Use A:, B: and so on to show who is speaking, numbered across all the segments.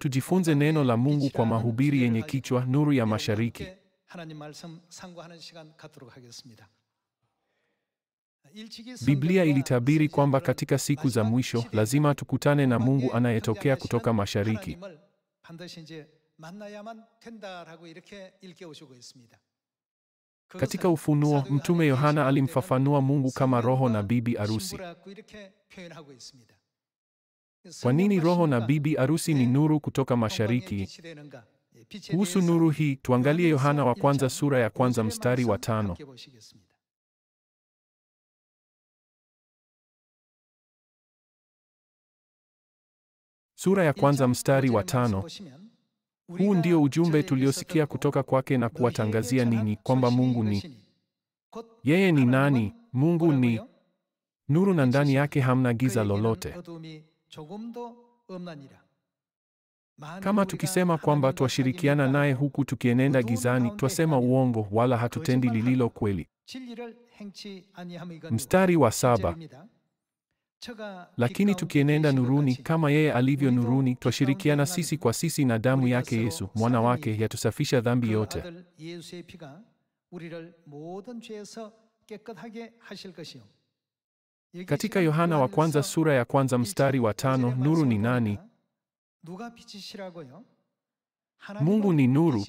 A: tujifunze neno la Mungu kwa mahubiri yenye kichwa Nuru ya Mashariki. Biblia ilitabiri kwamba katika siku za mwisho lazima tukutane na Mungu anayetokea kutoka mashariki. Katika Ufunuo, Mtume Yohana alimfafanua Mungu kama Roho na bibi arusi. Kwa nini Roho na bibi arusi ni nuru kutoka mashariki? Kuhusu nuru hii, tuangalie Yohana wa kwanza sura ya kwanza mstari wa 5. Sura ya kwanza mstari wa 5. Huu ndio ujumbe tuliosikia kutoka kwake na kuwatangazia ninyi, kwamba Mungu ni. Yeye ni nani? Mungu ni nuru na ndani yake hamna giza lolote. Kama tukisema kwamba twashirikiana naye huku tukienenda gizani, twasema uongo wala hatutendi lililo kweli. Mstari wa 7. Lakini tukienenda nuruni kama yeye alivyo nuruni, twashirikiana sisi kwa sisi, na damu yake Yesu mwana wake yatusafisha dhambi yote. Katika Yohana wa kwanza sura ya kwanza mstari wa 5, nuru ni nani? Mungu ni nuru.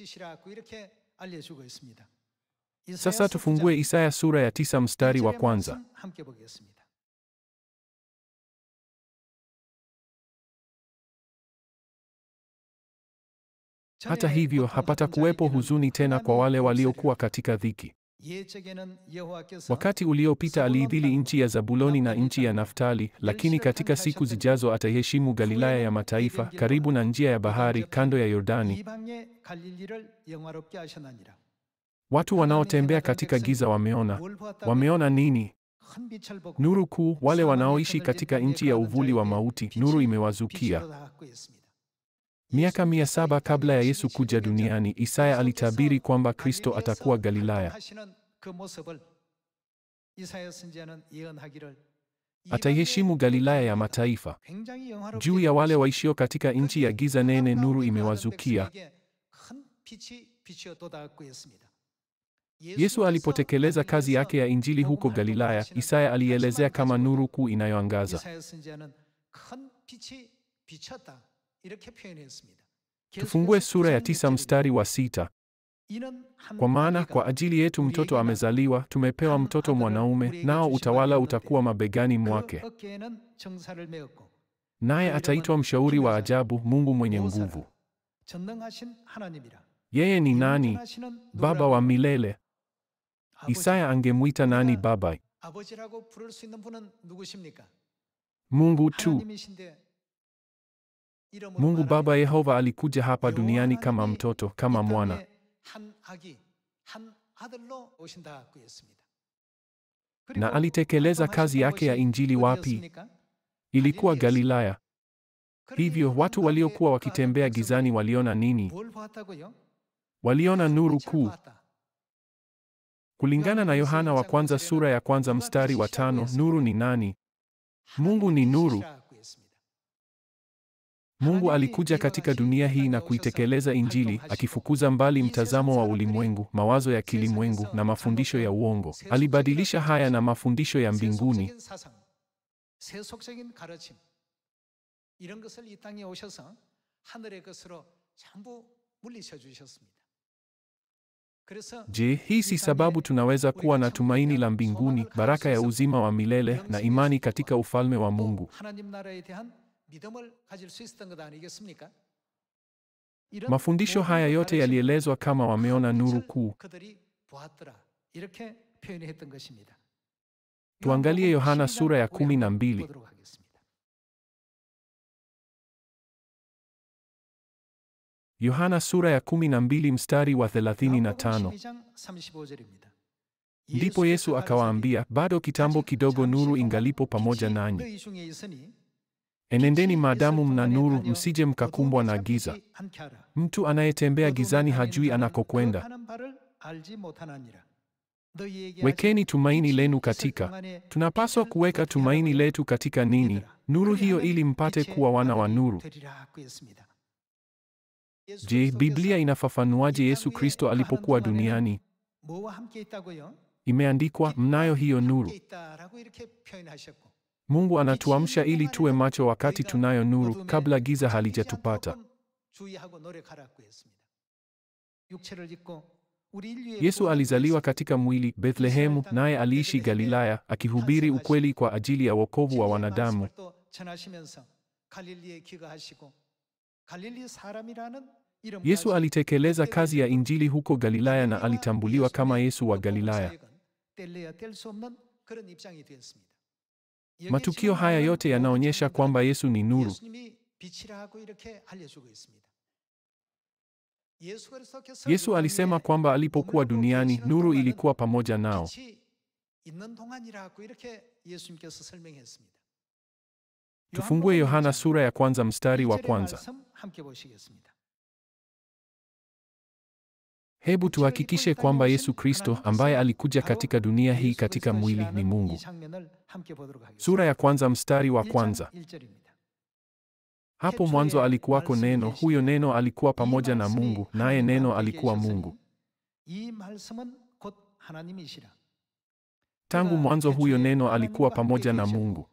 A: Sasa tufungue Isaya sura ya 9 mstari wa 1. Hata hivyo hapata kuwepo huzuni tena kwa wale waliokuwa katika dhiki. Wakati uliopita aliidhili nchi ya Zabuloni na nchi ya Naftali, lakini katika siku zijazo ataiheshimu Galilaya ya mataifa, karibu na njia ya bahari, kando ya Yordani. Watu wanaotembea katika giza wameona nini? Nuru kuu. Wale wanaoishi katika nchi ya uvuli wa mauti, nuru imewazukia. Miaka 700 kabla ya Yesu kuja duniani, Isaya alitabiri kwamba Kristo atakuwa Galilaya. Ataiheshimu Galilaya ya mataifa. Juu ya wale waishio katika nchi ya giza nene, nuru imewazukia. Yesu alipotekeleza kazi yake ya Injili huko Galilaya, Isaya alielezea kama nuru kuu inayoangaza. Tufungue sura ya 9 mstari wa 6. Kwa maana kwa ajili yetu mtoto amezaliwa, tumepewa mtoto mwanaume, nao utawala utakuwa mabegani mwake. Naye ataitwa Mshauri wa Ajabu, Mungu mwenye nguvu. Yeye ni nani? Baba wa milele. Isaya angemwita nani baba? Mungu tu. Mungu Baba Yehova alikuja hapa duniani kama mtoto, kama mwana. Na alitekeleza kazi yake ya Injili wapi? Ilikuwa Galilaya. Hivyo watu waliokuwa wakitembea gizani waliona nini? Waliona nuru kuu. Kulingana na Yohana wa kwanza sura ya kwanza mstari wa 5, nuru ni nani? Mungu ni nuru. Mungu alikuja katika dunia hii na kuitekeleza Injili, akifukuza mbali mtazamo wa ulimwengu, mawazo ya kilimwengu na mafundisho ya uongo. Alibadilisha haya na mafundisho ya mbinguni. Je, hii si sababu tunaweza kuwa na tumaini la mbinguni, baraka ya uzima wa milele na imani katika ufalme wa Mungu? Mafundisho haya yote yalielezwa kama wameona nuru kuu. Tuangalie Yohana sura ya 12. Yohana sura ya 12 mstari wa 35. Ndipo Yesu akawaambia, bado kitambo kidogo nuru ingalipo pamoja nanyi. Enendeni maadamu mna nuru, msije mkakumbwa na giza. Mtu anayetembea gizani hajui anakokwenda. Wekeni tumaini lenu katika. Tunapaswa kuweka tumaini letu katika nini? Nuru hiyo, ili mpate kuwa wana wa nuru. Je, Biblia inafafanuaje Yesu Kristo alipokuwa duniani? Imeandikwa, mnayo hiyo nuru. Mungu anatuamsha ili tuwe macho wakati tunayo nuru, kabla giza halijatupata. Yesu alizaliwa katika mwili Bethlehemu, naye aliishi Galilaya, akihubiri ukweli kwa ajili ya wokovu wa wanadamu. Yesu alitekeleza kazi ya Injili huko Galilaya na alitambuliwa kama Yesu wa Galilaya. Matukio haya yote yanaonyesha kwamba Yesu ni nuru. Yesu alisema kwamba alipokuwa duniani, nuru ilikuwa pamoja nao. Tufungue Yohana sura ya kwanza mstari wa kwanza. Hebu tuhakikishe kwamba Yesu Kristo ambaye alikuja katika dunia hii katika mwili ni Mungu. Sura ya kwanza mstari wa kwanza. Hapo mwanzo alikuwako Neno, huyo Neno alikuwa pamoja na Mungu, naye Neno alikuwa Mungu. Tangu mwanzo huyo Neno alikuwa pamoja na Mungu.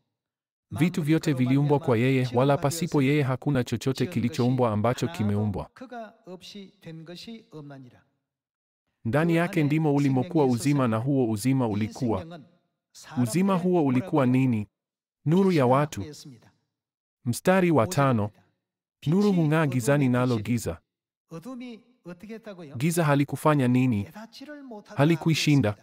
A: Vitu vyote viliumbwa kwa yeye, wala pasipo yeye hakuna chochote kilichoumbwa ambacho kimeumbwa. Ndani yake ndimo ulimokuwa uzima, na huo uzima ulikuwa. Uzima huo ulikuwa nini? Nuru ya watu. Mstari wa 5. Nuru hung'aa gizani, nalo giza halikufanya nini? Halikuishinda.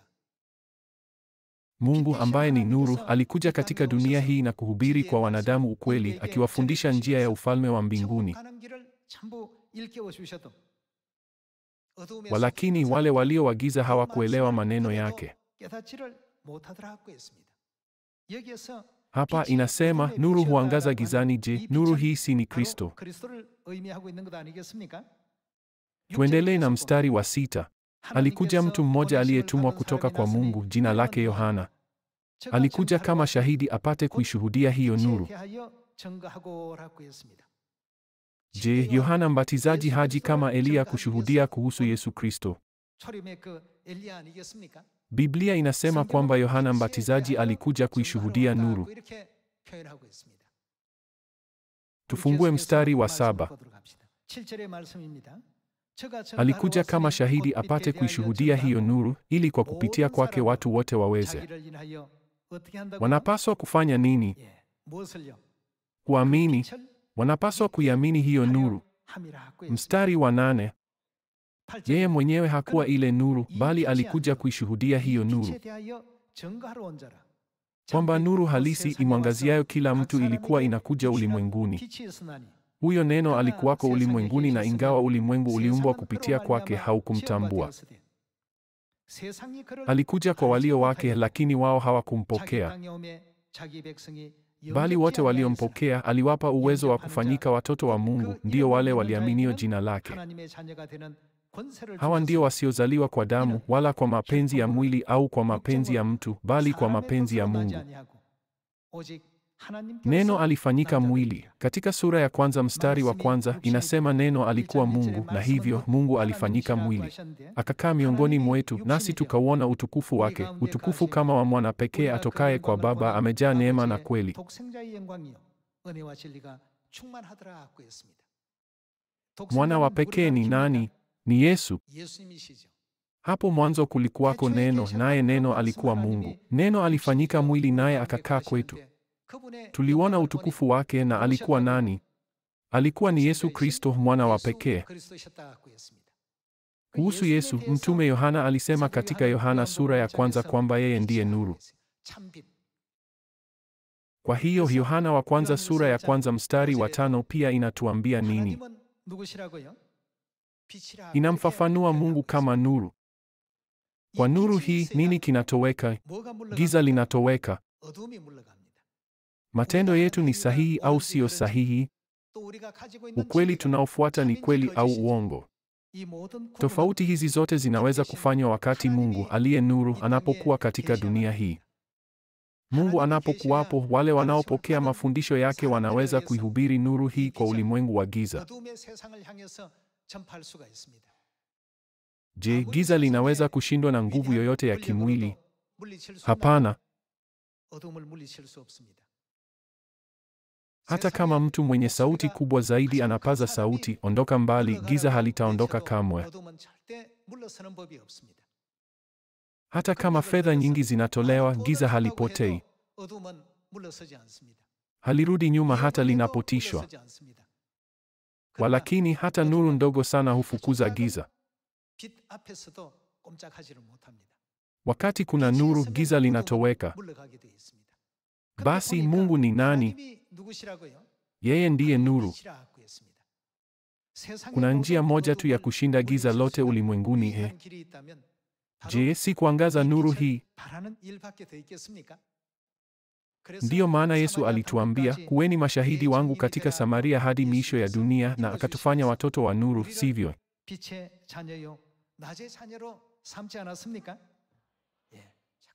A: Mungu ambaye ni nuru alikuja katika dunia hii na kuhubiri kwa wanadamu ukweli, akiwafundisha njia ya ufalme wa mbinguni. Walakini wale walio wa giza hawakuelewa maneno yake. Hapa inasema nuru huangaza gizani. Je, nuru hii si ni Kristo? Tuendelee na mstari wa 6. Alikuja mtu mmoja aliyetumwa kutoka kwa Mungu, jina lake Yohana. Alikuja kama shahidi apate kuishuhudia hiyo nuru. Je, Yohana Mbatizaji haji kama Eliya kushuhudia kuhusu Yesu Kristo? Biblia inasema kwamba Yohana Mbatizaji alikuja kuishuhudia nuru. Tufungue mstari wa 7. Alikuja kama shahidi apate kuishuhudia hiyo nuru, ili kwa kupitia kwake watu wote waweze. Wanapaswa kufanya nini? Kuamini. Wanapaswa kuiamini hiyo nuru. Mstari wa 8. Yeye mwenyewe hakuwa ile nuru, bali alikuja kuishuhudia hiyo nuru. Kwamba nuru halisi imwangaziayo kila mtu ilikuwa inakuja ulimwenguni. Huyo Neno alikuwako ulimwenguni, na ingawa ulimwengu uliumbwa kupitia kwake, haukumtambua. Alikuja kwa walio wake, lakini wao hawakumpokea. Bali wote waliompokea aliwapa uwezo wa kufanyika watoto wa Mungu, ndio wale waliaminio jina lake. Hawa ndio wasiozaliwa kwa damu, wala kwa mapenzi ya mwili au kwa mapenzi ya mtu, bali kwa mapenzi ya Mungu. Neno alifanyika mwili. Katika sura ya kwanza mstari wa kwanza inasema Neno alikuwa Mungu, na hivyo Mungu alifanyika mwili. Akakaa miongoni mwetu, nasi tukauona utukufu wake, utukufu kama wa mwana pekee atokaye kwa Baba, amejaa neema na kweli. Mwana wa pekee ni nani? Ni Yesu. Hapo mwanzo kulikuwako Neno, naye Neno alikuwa Mungu. Neno alifanyika mwili, naye akakaa kwetu. Tuliona utukufu wake, na alikuwa nani? Alikuwa ni Yesu Kristo, mwana wa pekee. Kuhusu Yesu, mtume Yohana alisema katika Yohana sura ya kwanza kwamba yeye ndiye nuru. Kwa hiyo Yohana wa kwanza sura ya kwanza mstari wa 5 pia inatuambia nini? Inamfafanua Mungu kama nuru. Kwa nuru hii nini kinatoweka? Giza linatoweka. Matendo yetu ni sahihi au sio sahihi? Ukweli tunaofuata ni kweli au uongo? Tofauti hizi zote zinaweza kufanywa wakati Mungu aliye nuru anapokuwa katika dunia hii. Mungu anapokuwapo, wale wanaopokea mafundisho yake wanaweza kuihubiri nuru hii kwa ulimwengu wa giza. Je, giza linaweza kushindwa na nguvu yoyote ya kimwili? Hapana. Hata kama mtu mwenye sauti kubwa zaidi anapaza sauti, ondoka mbali, giza halitaondoka kamwe. Hata kama fedha nyingi zinatolewa, giza halipotei. Halirudi nyuma hata linapotishwa. Walakini hata nuru ndogo sana hufukuza giza. Wakati kuna nuru, giza linatoweka. Basi Mungu ni nani? Yeye ndiye nuru. Kuna njia moja tu ya kushinda giza lote ulimwenguni. Je, si kuangaza nuru hii? Ndiyo maana Yesu alituambia, kuweni mashahidi wangu katika Samaria hadi miisho ya dunia, na akatufanya watoto wa nuru, sivyo?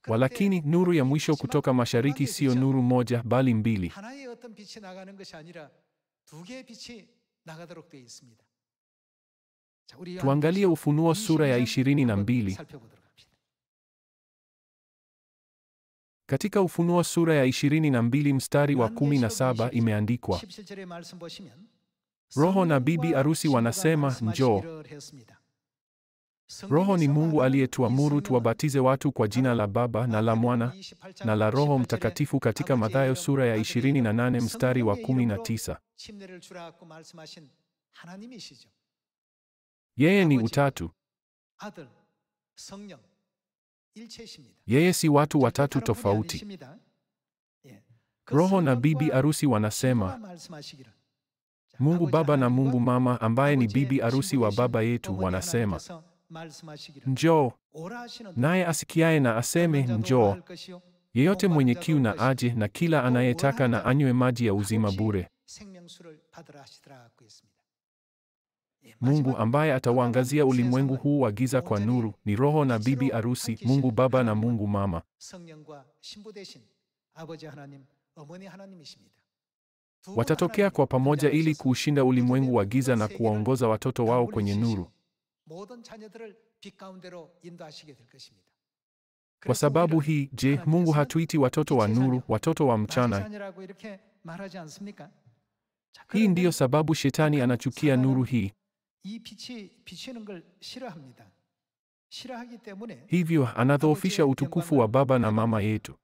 A: Walakini nuru ya mwisho kutoka mashariki siyo nuru moja bali mbili. Tuangalie Ufunuo sura ya 22. Katika Ufunuo sura ya 22 mstari wa 17 imeandikwa, Roho na bibi arusi wanasema, njoo. Roho ni Mungu aliyetuamuru tuwabatize watu kwa jina la Baba na la Mwana na la Roho Mtakatifu katika Mathayo sura ya 28 mstari wa 19. Yeye ni utatu. Yeye si watu watatu tofauti. Roho na bibi arusi wanasema, Mungu Baba na Mungu Mama ambaye ni bibi arusi wa Baba yetu wanasema, njoo. Naye asikiaye na aseme, njoo. Yeyote mwenye kiu na aje, na kila anayetaka na anywe maji ya uzima bure. Mungu ambaye atawaangazia ulimwengu huu wa giza kwa nuru, ni Roho na bibi arusi, Mungu Baba na Mungu Mama. Watatokea kwa pamoja ili kuushinda ulimwengu wa giza na kuwaongoza watoto wao kwenye nuru. Kwa sababu hii, je, Mungu hatuiti watoto wa nuru, watoto wa mchana? Hii ndiyo sababu Shetani anachukia nuru hii. Hivyo anadhoofisha utukufu wa Baba na Mama yetu.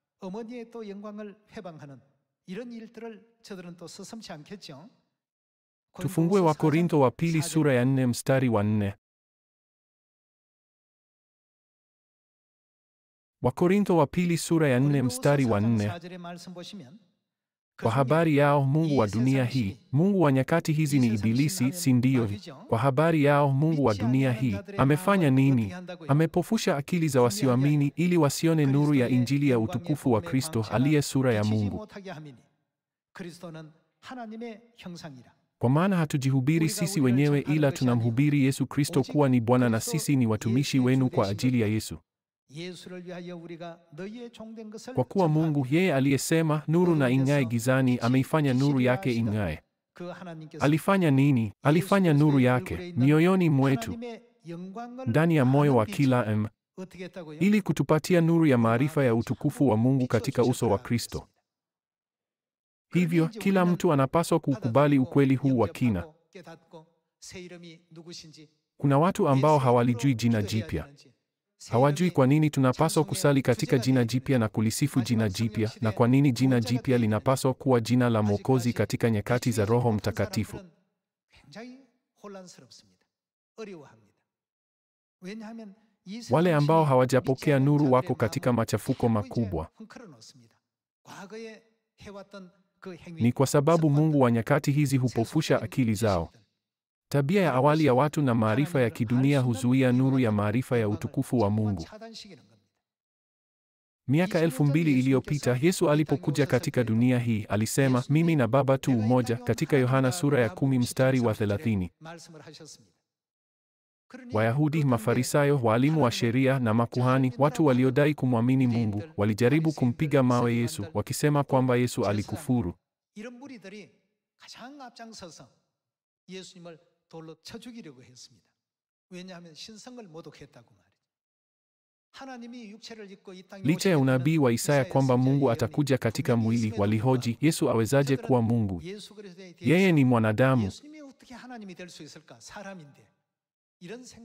A: Tufungue Wakorintho wa pili sura ya 4 mstari wa 4. Wakorintho wa pili sura ya 4 mstari wa 4. Kwa habari yao Mungu wa dunia hii, Mungu wa nyakati hizi ni Ibilisi, si ndio? Kwa habari yao Mungu wa dunia hii amefanya nini? Amepofusha akili za wasioamini ili wasione nuru ya Injili ya utukufu wa Kristo aliye sura ya Mungu. Kwa maana hatujihubiri sisi wenyewe, ila tunamhubiri Yesu Kristo kuwa ni Bwana, na sisi ni watumishi wenu kwa ajili ya Yesu. Kwa kuwa Mungu, yeye aliyesema nuru na ing'ae gizani, ameifanya nuru yake ing'ae. Alifanya nini? Alifanya nuru yake mioyoni mwetu, ndani ya moyo wa kila ili kutupatia nuru ya maarifa ya utukufu wa Mungu katika uso wa Kristo. Hivyo kila mtu anapaswa kukubali ukweli huu wa kina. Kuna watu ambao hawalijui jina jipya. Hawajui kwa nini tunapaswa kusali katika jina jipya na kulisifu jina jipya, na kwa nini jina jipya linapaswa kuwa jina la Mwokozi katika nyakati za Roho Mtakatifu. Wale ambao hawajapokea nuru wako katika machafuko makubwa. Ni kwa sababu Mungu wa nyakati hizi hupofusha akili zao. Tabia ya awali ya watu na maarifa ya kidunia huzuia nuru ya maarifa ya utukufu wa Mungu. Miaka 2000 iliyopita, Yesu alipokuja katika dunia hii, alisema, mimi na Baba tu umoja, katika Yohana sura ya 10 mstari wa 30. Wayahudi, Mafarisayo, walimu wa sheria na makuhani, watu waliodai kumwamini Mungu, walijaribu kumpiga mawe Yesu, wakisema kwamba Yesu alikufuru. Licha ya unabii wa Isaya kwamba Mungu atakuja katika mwili, walihoji, Yesu awezaje kuwa Mungu? Yeye ni mwanadamu.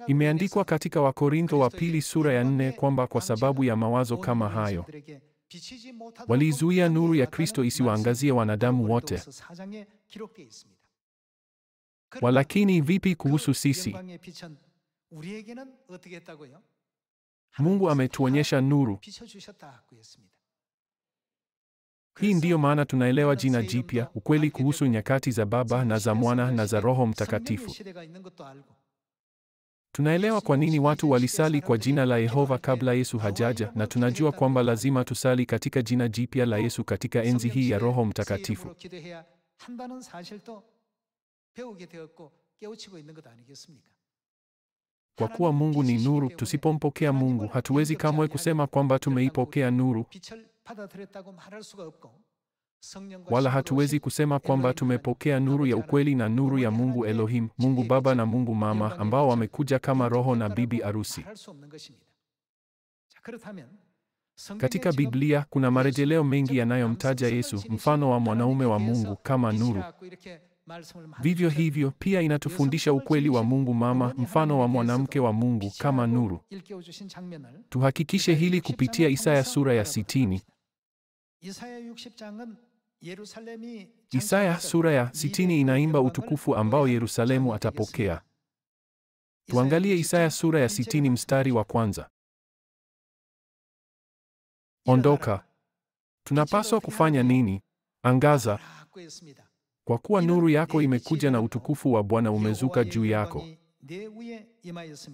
A: Imeandikwa katika Wakorintho wa pili sura ya 4 kwamba kwa sababu ya mawazo kama hayo, waliizuia nuru ya Kristo isiwaangazie wanadamu wote. Walakini vipi kuhusu sisi? Mungu ametuonyesha nuru. Hii ndiyo maana tunaelewa jina jipya, ukweli kuhusu nyakati za Baba na za Mwana na za Roho Mtakatifu. Tunaelewa kwa nini watu walisali kwa jina la Yehova kabla Yesu hajaja, na tunajua kwamba lazima tusali katika jina jipya la Yesu katika enzi hii ya Roho Mtakatifu. Kwa kuwa Mungu ni nuru, tusipompokea Mungu, hatuwezi kamwe kusema kwamba tumeipokea nuru, wala hatuwezi kusema kwamba tumepokea nuru ya ukweli na nuru ya Mungu Elohim, Mungu Baba na Mungu Mama, ambao wamekuja kama roho na bibi arusi. Katika Biblia kuna marejeleo mengi yanayomtaja Yesu, mfano wa mwanaume wa Mungu, kama nuru. Vivyo hivyo, pia inatufundisha ukweli wa Mungu Mama, mfano wa mwanamke wa Mungu, kama nuru. Tuhakikishe hili kupitia Isaya sura ya 60. Isaya sura ya 60 inaimba utukufu ambao Yerusalemu atapokea. Tuangalie Isaya sura ya 60 mstari wa 1. Ondoka. Tunapaswa kufanya nini? Angaza. Kwa kuwa nuru yako imekuja na utukufu wa Bwana umezuka juu yako.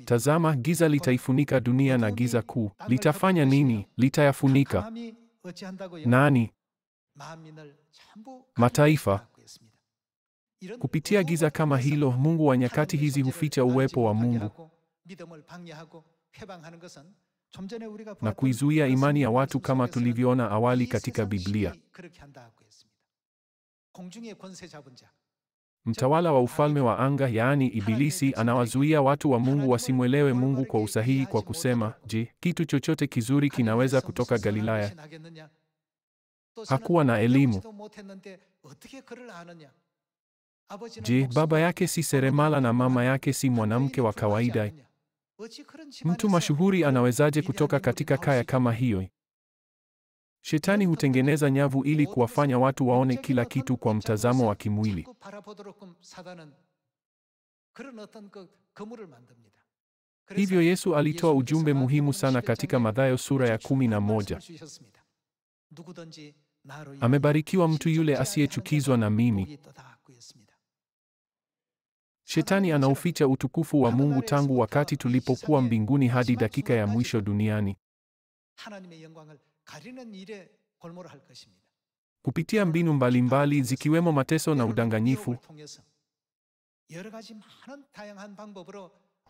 A: Tazama, giza litaifunika dunia na giza kuu. Litafanya nini? Litayafunika nani? Mataifa. Kupitia giza kama hilo, Mungu wa nyakati hizi huficha uwepo wa Mungu na kuizuia imani ya watu kama tulivyoona awali katika Biblia. Mtawala wa ufalme wa anga, yaani Ibilisi, anawazuia watu wa Mungu wasimwelewe Mungu kwa usahihi kwa kusema, je, kitu chochote kizuri kinaweza kutoka Galilaya? Hakuwa na elimu. Je, baba yake si seremala na mama yake si mwanamke wa kawaida? Mtu mashuhuri anawezaje kutoka katika kaya kama hiyo? Shetani hutengeneza nyavu ili kuwafanya watu waone kila kitu kwa mtazamo wa kimwili. Hivyo Yesu alitoa ujumbe muhimu sana katika Mathayo sura ya 11. Amebarikiwa mtu yule asiyechukizwa na mimi. Shetani anauficha utukufu wa Mungu tangu wakati tulipokuwa mbinguni hadi dakika ya mwisho duniani. Kupitia mbinu mbalimbali zikiwemo mateso na udanganyifu,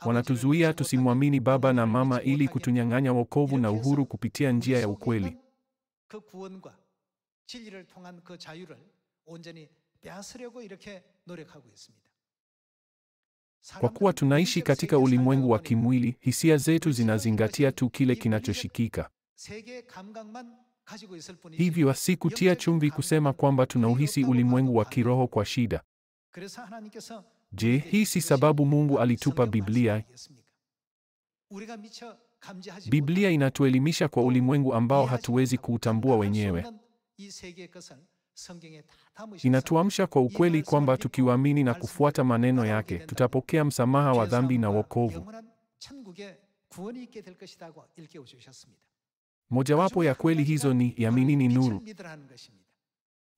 A: wanatuzuia tusimwamini Baba na Mama ili kutunyang'anya wokovu na uhuru kupitia njia ya ukweli. Kwa kuwa tunaishi katika ulimwengu wa kimwili, hisia zetu zinazingatia tu kile kinachoshikika. Hivyo si kutia chumvi kusema kwamba tunauhisi ulimwengu wa kiroho kwa shida. Je, hii si sababu Mungu alitupa Biblia? Biblia inatuelimisha kwa ulimwengu ambao hatuwezi kuutambua wenyewe. Inatuamsha kwa ukweli kwamba tukiwaamini na kufuata maneno yake, tutapokea msamaha wa dhambi na wokovu. Mojawapo ya kweli hizo ni yaminini nuru.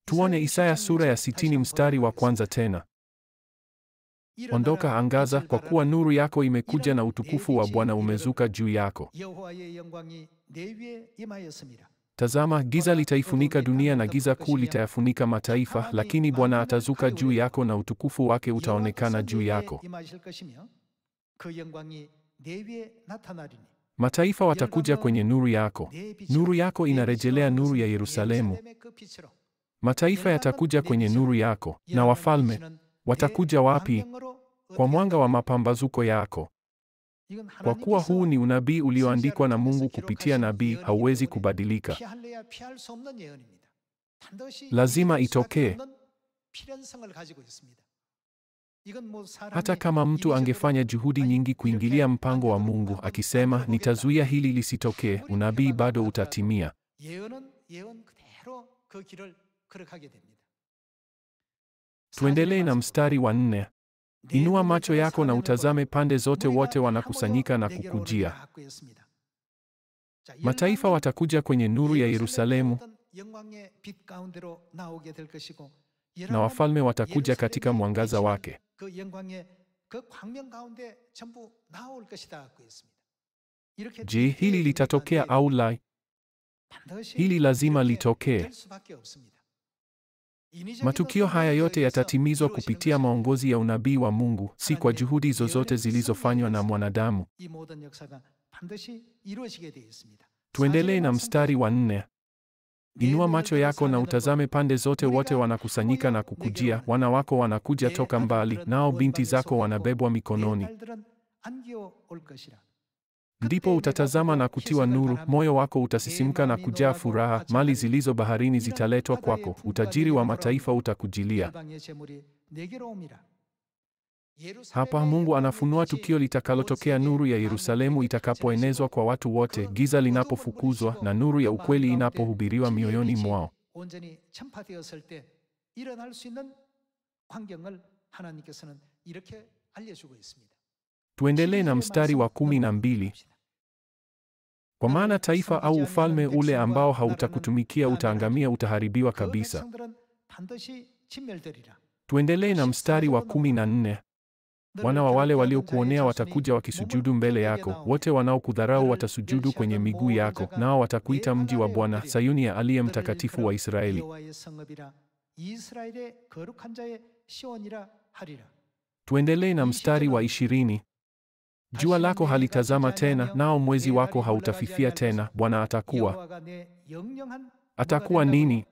A: Tuone Isaya sura ya 60 mstari wa 1 tena. Ondoka, angaza, kwa kuwa nuru yako imekuja na utukufu wa Bwana umezuka juu yako. Tazama, giza litaifunika dunia na giza kuu litayafunika mataifa, lakini Bwana atazuka juu yako na utukufu wake utaonekana juu yako. Mataifa watakuja kwenye nuru yako. Nuru yako inarejelea nuru ya Yerusalemu. Mataifa yatakuja kwenye nuru yako. Na wafalme watakuja wapi? kwa mwanga wa mapambazuko yako. Kwa kuwa huu ni unabii ulioandikwa na Mungu kupitia nabii, hauwezi kubadilika. Lazima itokee. Hata kama mtu angefanya juhudi nyingi kuingilia mpango wa Mungu akisema, nitazuia hili lisitokee, unabii bado utatimia. Tuendelee na mstari wa 4. Inua macho yako na utazame pande zote, wote wanakusanyika na kukujia. Mataifa watakuja kwenye nuru ya Yerusalemu, na wafalme watakuja katika mwangaza wake. Je, hili litatokea au la? Hili lazima litokee. Matukio haya yote yatatimizwa kupitia maongozi ya unabii wa Mungu, si kwa juhudi zozote zilizofanywa na mwanadamu. Tuendelee na mstari wa 4. Inua macho yako na utazame pande zote, wote wanakusanyika na kukujia, wana wako wanakuja toka mbali, nao binti zako wanabebwa mikononi. Ndipo utatazama na kutiwa nuru, moyo wako utasisimka na kujaa furaha, mali zilizo baharini zitaletwa kwako, utajiri wa mataifa utakujilia. Hapa Mungu anafunua tukio litakalotokea, nuru ya Yerusalemu itakapoenezwa kwa watu wote, giza linapofukuzwa na nuru ya ukweli inapohubiriwa mioyoni mwao. Tuendelee na mstari wa 12. Kwa maana taifa au ufalme ule ambao hautakutumikia utaangamia, utaharibiwa kabisa. Tuendelee na mstari wa 14. Wana wa wale waliokuonea watakuja wakisujudu mbele yako, wote wanaokudharau watasujudu kwenye miguu yako, nao watakuita mji wa Bwana, Sayuni ya aliye mtakatifu wa Israeli. Tuendelee na mstari wa 20. Jua lako halitazama tena, nao mwezi wako hautafifia tena. Bwana atakuwa nini?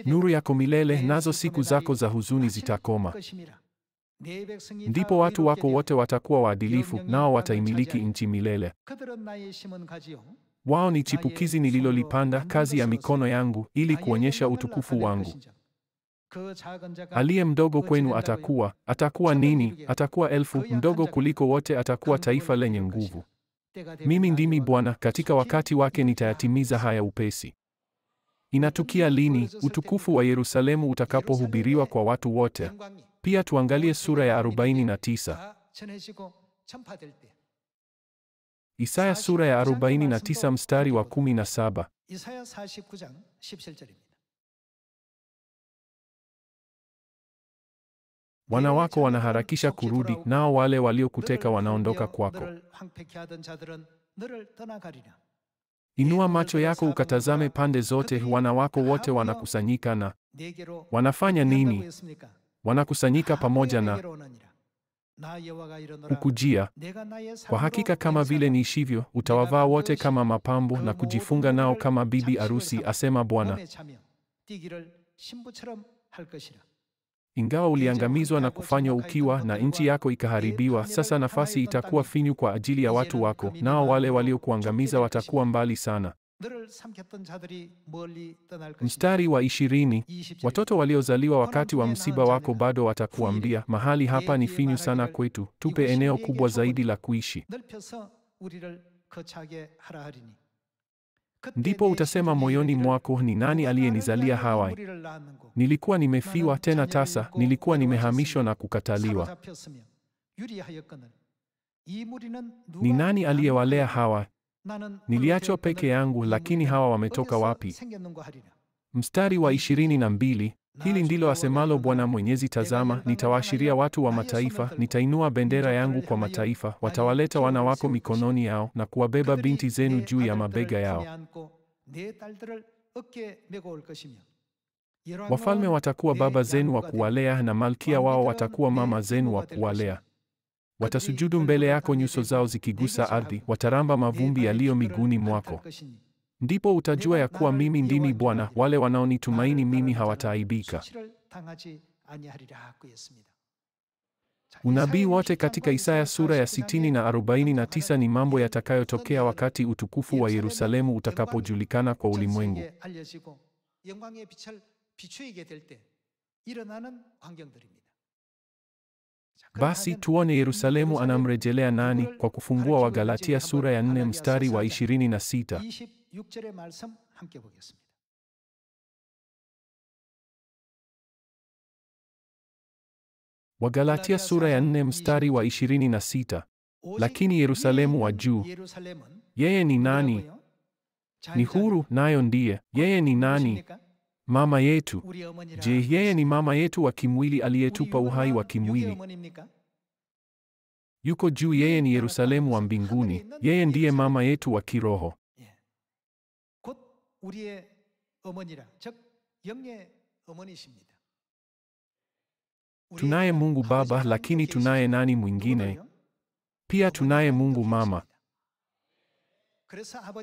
A: Nuru yako milele, nazo siku zako za huzuni zitakoma. Ndipo watu wako wote watakuwa waadilifu, nao wataimiliki nchi milele. Wao ni chipukizi nililolipanda, kazi ya mikono yangu, ili kuonyesha utukufu wangu. Aliye mdogo kwenu atakuwa nini? Atakuwa elfu, mdogo kuliko wote, atakuwa taifa lenye nguvu. Mimi ndimi Bwana, katika wakati wake nitayatimiza haya upesi. Inatukia lini utukufu wa Yerusalemu utakapohubiriwa kwa watu wote? Pia tuangalie sura ya 49. Isaya sura ya 49 mstari wa 17. Wana wako wanaharakisha kurudi, nao wale waliokuteka wanaondoka kwako. Inua macho yako ukatazame pande zote, wana wako wote wanakusanyika na wanafanya nini? Wanakusanyika pamoja na kukujia. Kwa hakika kama vile niishivyo, utawavaa wote kama mapambo na kujifunga nao kama bibi arusi, asema Bwana. Ingawa uliangamizwa na kufanywa ukiwa na nchi yako ikaharibiwa, sasa nafasi itakuwa finyu kwa ajili ya watu wako, nao wale waliokuangamiza watakuwa mbali sana. Mstari wa 20. Watoto waliozaliwa wakati wa msiba wako bado watakuambia, mahali hapa ni finyu sana kwetu, tupe eneo kubwa zaidi la kuishi. Ndipo utasema moyoni mwako, ni nani aliyenizalia hawa? Nilikuwa nimefiwa tena tasa, nilikuwa nimehamishwa na kukataliwa. Ni nani aliyewalea hawa? Niliachwa peke yangu, lakini hawa wametoka wapi? Mstari wa 22. Hili ndilo asemalo Bwana Mwenyezi, tazama, nitawaashiria watu wa mataifa, nitainua bendera yangu kwa mataifa, watawaleta wana wako mikononi yao na kuwabeba binti zenu juu ya mabega yao. Wafalme watakuwa baba zenu wa kuwalea, na malkia wao watakuwa mama zenu wa kuwalea. Watasujudu mbele yako, nyuso zao zikigusa ardhi, wataramba mavumbi yaliyo miguuni mwako. Ndipo utajua ya kuwa mimi ndimi Bwana, wale wanaonitumaini mimi hawataaibika. Unabii wote katika Isaya sura ya 60 na 49 ni mambo yatakayotokea wakati utukufu wa Yerusalemu utakapojulikana kwa ulimwengu. Basi tuone Yerusalemu anamrejelea nani kwa kufungua Wagalatia sura ya 4 mstari wa 26. Wagalatia sura ya 4 mstari wa 26. Lakini Yerusalemu wa juu, yeye ni nani? Ni huru, nayo ndiye. Yeye ni nani? Mama yetu. Je, yeye ni mama yetu wa kimwili aliyetupa uhai wa kimwili? Yuko juu, yeye ni Yerusalemu wa mbinguni. Yeye ndiye mama yetu wa kiroho. Tunaye Mungu Baba, lakini tunaye nani mwingine? Pia tunaye Mungu Mama.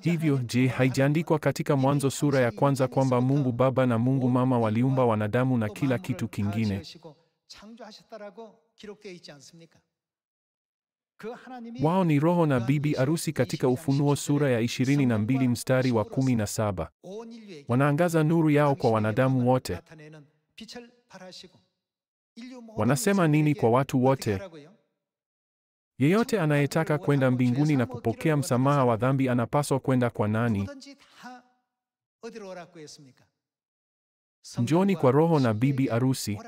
A: Hivyo, je, haijaandikwa katika Mwanzo sura ya 1 kwamba Mungu Baba na Mungu Mama waliumba wanadamu na kila kitu kingine? Wao ni roho na bibi arusi katika Ufunuo sura ya 22 mstari wa 17. Wanaangaza nuru yao kwa wanadamu wote. Wanasema nini kwa watu wote? Yeyote anayetaka kwenda mbinguni na kupokea msamaha wa dhambi anapaswa kwenda kwa nani? Njoni kwa roho na bibi arusi.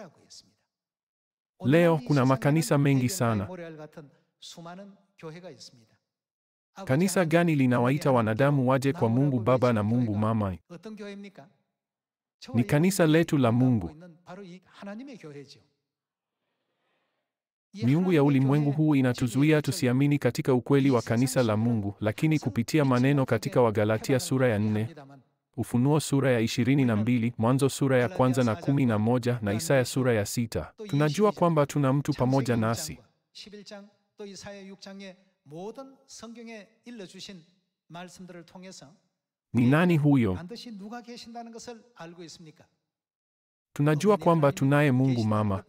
A: Leo kuna makanisa mengi sana. Kanisa gani linawaita wanadamu waje kwa Mungu Baba na Mungu Mama? Ni kanisa letu la Mungu. Miungu ya ulimwengu huu inatuzuia tusiamini katika ukweli wa kanisa la Mungu, lakini kupitia maneno katika Wagalatia sura ya 4, Ufunuo sura ya 22, Mwanzo sura ya 1 na 11 na Isaya sura ya 6, tunajua kwamba tuna mtu pamoja nasi. Ni nani huyo? Tunajua kwamba tunaye Mungu Mama.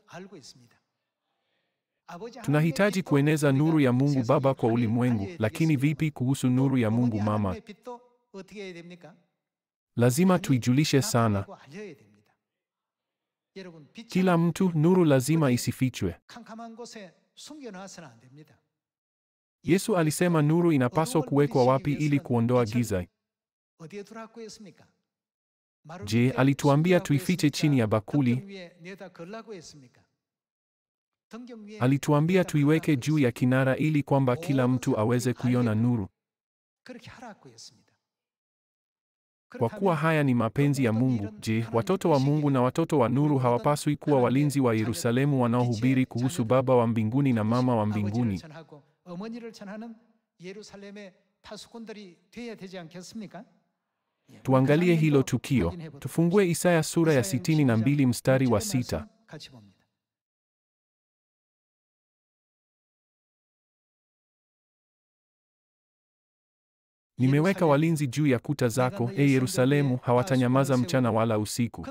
A: Tunahitaji kueneza nuru ya Mungu Baba kwa ulimwengu, lakini vipi kuhusu nuru ya Mungu Mama? Lazima tuijulishe sana. Kila mtu, nuru lazima isifichwe. Yesu alisema nuru inapaswa kuwekwa wapi ili kuondoa giza? Je, alituambia tuifiche chini ya bakuli? Alituambia tuiweke juu ya kinara ili kwamba kila mtu aweze kuiona nuru. Kwa kuwa haya ni mapenzi ya Mungu, je, watoto wa Mungu na watoto wa nuru hawapaswi kuwa walinzi wa Yerusalemu wanaohubiri kuhusu Baba wa mbinguni na Mama wa mbinguni? Tuangalie hilo tukio. Tufungue Isaya sura ya 62 mstari wa 6. Nimeweka walinzi juu ya kuta zako, e Yerusalemu, hawatanyamaza mchana wala usiku.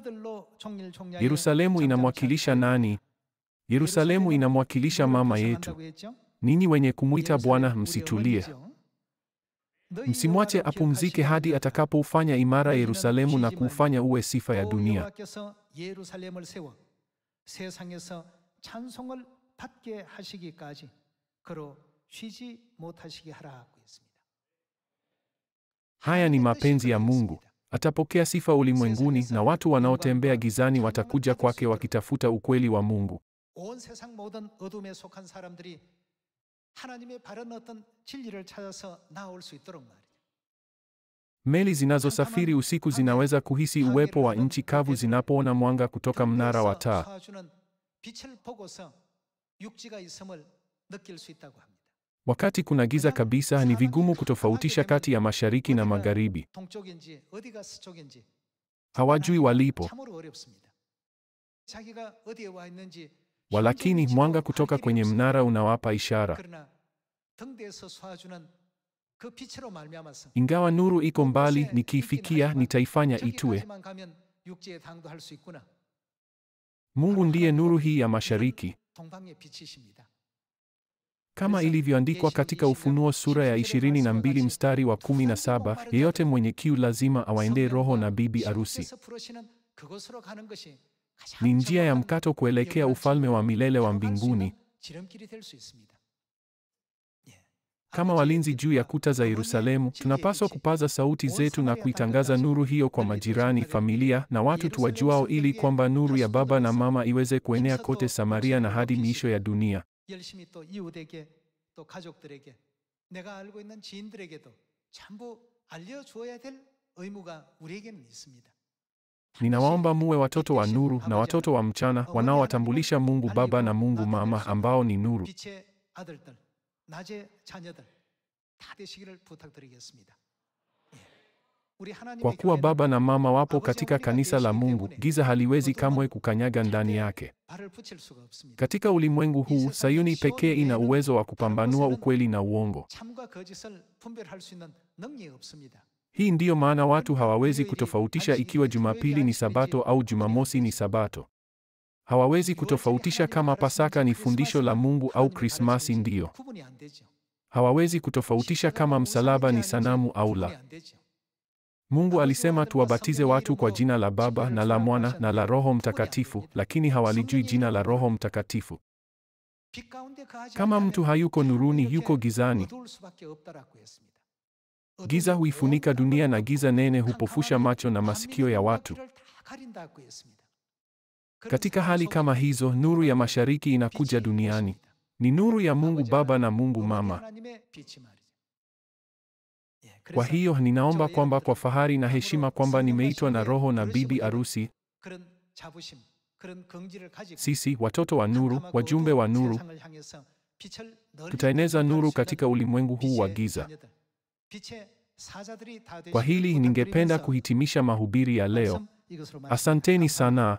A: Yerusalemu inamwakilisha nani? Yerusalemu inamwakilisha mama yetu. Ninyi wenye kumwita Bwana, msitulie. Msimwache apumzike hadi atakapoufanya imara Yerusalemu na kuufanya uwe sifa ya dunia. Haya ni mapenzi ya Mungu. Atapokea sifa ulimwenguni na watu wanaotembea gizani watakuja kwake wakitafuta ukweli wa Mungu. Meli zinazosafiri usiku zinaweza kuhisi uwepo wa nchi kavu zinapoona mwanga kutoka mnara wa taa. Wakati kuna giza kabisa, ni vigumu kutofautisha kati ya mashariki na magharibi. Hawajui walipo. Walakini mwanga kutoka kwenye mnara unawapa ishara. Ingawa nuru iko mbali, nikiifikia nitaifanya itue. Mungu ndiye nuru hii ya mashariki. Kama ilivyoandikwa katika Ufunuo sura ya 22 mstari wa 17, yeyote mwenye kiu lazima awaendee Roho na bibi arusi. Ni njia ya mkato kuelekea ufalme wa milele wa mbinguni. Kama walinzi juu ya kuta za Yerusalemu, tunapaswa kupaza sauti zetu na kuitangaza nuru hiyo kwa majirani, familia na watu tuwajuao, ili kwamba nuru ya Baba na Mama iweze kuenea kote Samaria na hadi miisho ya dunia. Ninawaomba muwe watoto wa nuru na watoto wa mchana wanaowatambulisha Mungu Baba na Mungu Mama ambao ni nuru. Kwa kuwa Baba na Mama wapo katika kanisa la Mungu, giza haliwezi kamwe kukanyaga ndani yake. Katika ulimwengu huu, Sayuni pekee ina uwezo wa kupambanua ukweli na uongo. Hii ndiyo maana watu hawawezi kutofautisha ikiwa Jumapili ni Sabato au Jumamosi ni Sabato. Hawawezi kutofautisha kama Pasaka ni fundisho la Mungu au Krismasi ndiyo. Hawawezi kutofautisha kama msalaba ni sanamu au la. Mungu alisema tuwabatize watu kwa jina la Baba na la Mwana na la Roho Mtakatifu, lakini hawalijui jina la Roho Mtakatifu. Kama mtu hayuko nuruni, yuko gizani. Giza huifunika dunia na giza nene hupofusha macho na masikio ya watu. Katika hali kama hizo, nuru ya mashariki inakuja duniani. Ni nuru ya Mungu Baba na Mungu Mama. Kwa hiyo ninaomba kwamba kwa fahari na heshima kwamba nimeitwa na Roho na bibi arusi, sisi watoto wa nuru, wajumbe wa nuru, tutaeneza nuru katika ulimwengu huu wa giza. Kwa hili ningependa kuhitimisha mahubiri ya leo. Asanteni sana.